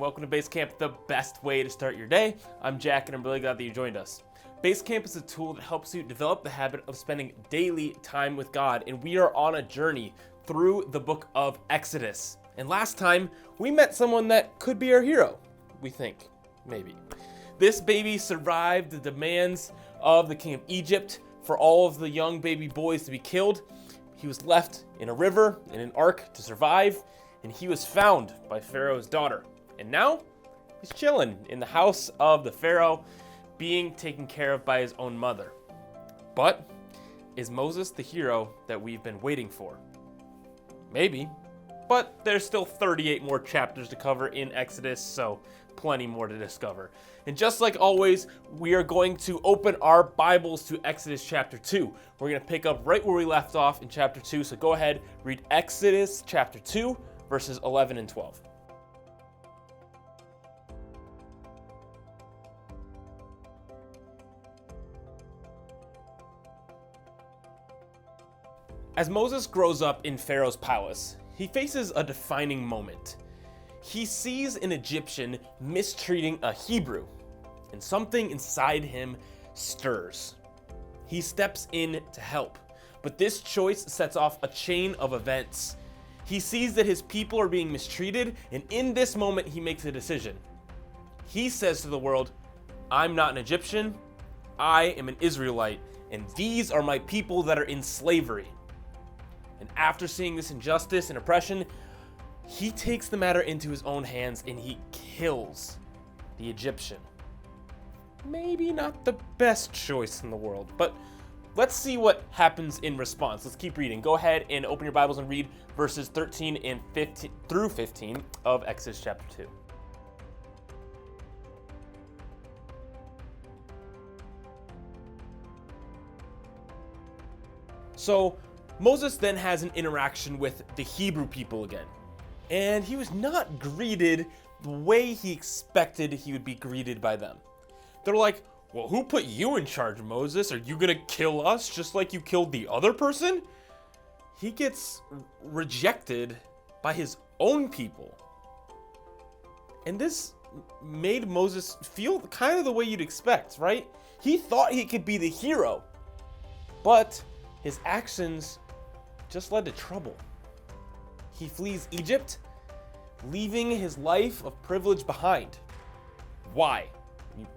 welcome to BASECAMP, the best way to start your day. I'm Jack, and I'm really glad that you joined us. BASECAMP is a tool that helps you develop the habit of spending daily time with God, and we are on a journey through the book of Exodus. And last time, we met someone that could be our hero, we think, maybe. This baby survived the demands of the king of Egypt for all of the young baby boys to be killed. He was left in a river, in an ark to survive, and he was found by Pharaoh's daughter. And now, he's chilling in the house of the Pharaoh, being taken care of by his own mother. But, is Moses the hero that we've been waiting for? Maybe, but there's still 38 more chapters to cover in Exodus, so plenty more to discover. And just like always, we are going to open our Bibles to Exodus chapter 2. We're going to pick up right where we left off in chapter 2, so go ahead, read Exodus chapter 2, verses 11 and 12. As Moses grows up in Pharaoh's palace, he faces a defining moment. He sees an Egyptian mistreating a Hebrew, and something inside him stirs. He steps in to help, but this choice sets off a chain of events. He sees that his people are being mistreated, and in this moment he makes a decision. He says to the world, I'm not an Egyptian, I am an Israelite, and these are my people that are in slavery. And after seeing this injustice and oppression, he takes the matter into his own hands and he kills the Egyptian. Maybe not the best choice in the world, but let's see what happens in response. Let's keep reading. Go ahead and open your Bibles and read verses 13 and 15 through 15 of Exodus chapter 2. So Moses then has an interaction with the Hebrew people again, and he was not greeted the way he expected he would be greeted by them. They're like, well, who put you in charge, Moses? Are you gonna kill us just like you killed the other person? He gets rejected by his own people. And this made Moses feel kind of the way you'd expect, right? He thought he could be the hero, but his actions just led to trouble. He flees Egypt, leaving his life of privilege behind. Why?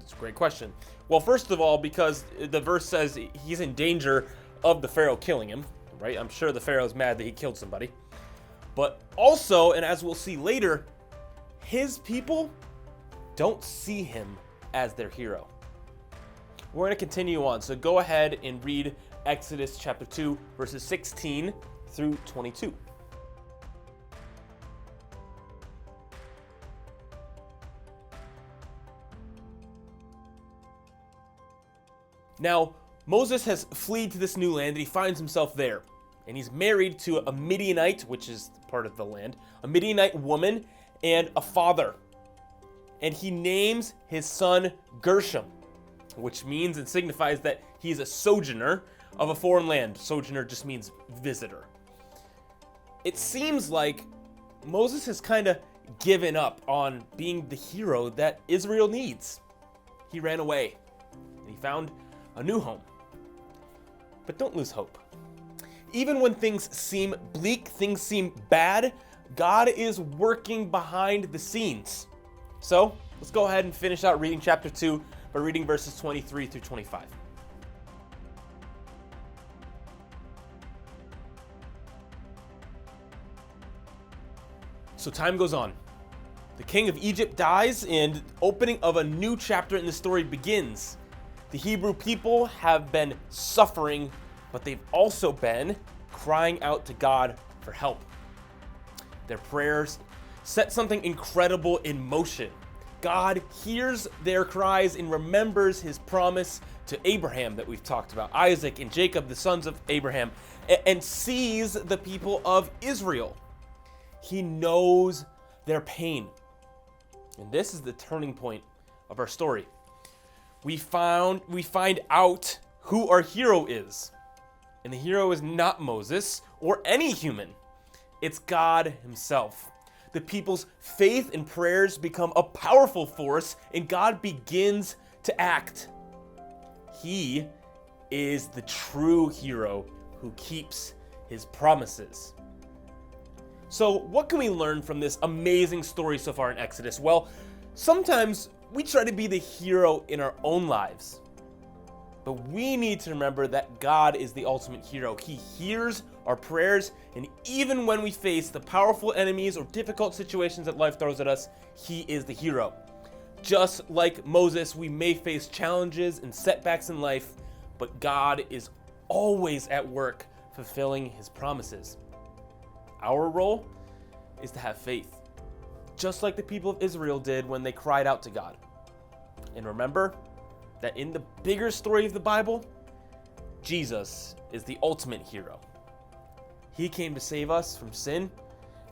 It's a great question. Well, first of all, because the verse says he's in danger of the Pharaoh killing him, right? I'm sure the Pharaoh's mad that he killed somebody. But also, and as we'll see later, his people don't see him as their hero. We're going to continue on, so go ahead and read Exodus chapter 2, verses 16 through 22. Now, Moses has fled to this new land, and he finds himself there. And he's married to a Midianite, which is part of the land, a Midianite woman, and a father. And he names his son Gershom, which means and signifies that he's a sojourner of a foreign land. Sojourner just means visitor. It seems like Moses has kind of given up on being the hero that Israel needs. He ran away, and he found a new home. But don't lose hope. Even when things seem bleak, things seem bad, God is working behind the scenes. So let's go ahead and finish out reading chapter 2 by reading verses 23 through 25. So time goes on. The king of Egypt dies, and the opening of a new chapter in the story begins. The Hebrew people have been suffering, but they've also been crying out to God for help. Their prayers set something incredible in motion. God hears their cries and remembers his promise to Abraham that we've talked about, Isaac and Jacob, the sons of Abraham, and sees the people of Israel. He knows their pain. And this is the turning point of our story. We find out who our hero is. And the hero is not Moses or any human. It's God himself. the people's faith and prayers become a powerful force, and God begins to act. He is the true hero who keeps his promises. So what can we learn from this amazing story so far in Exodus? Well, sometimes we try to be the hero in our own lives. But we need to remember that God is the ultimate hero. He hears our prayers, and even when we face the powerful enemies or difficult situations that life throws at us, he is the hero. Just like Moses, we may face challenges and setbacks in life, but God is always at work fulfilling his promises. Our role is to have faith, just like the people of Israel did when they cried out to God. And remember that in the bigger story of the Bible, Jesus is the ultimate hero. He came to save us from sin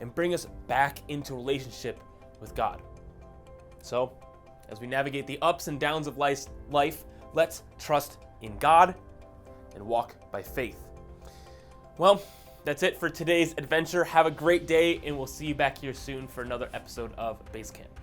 and bring us back into relationship with God. So, as we navigate the ups and downs of life, let's trust in God and walk by faith. Well, that's it for today's adventure. Have a great day, and we'll see you back here soon for another episode of BASECAMP.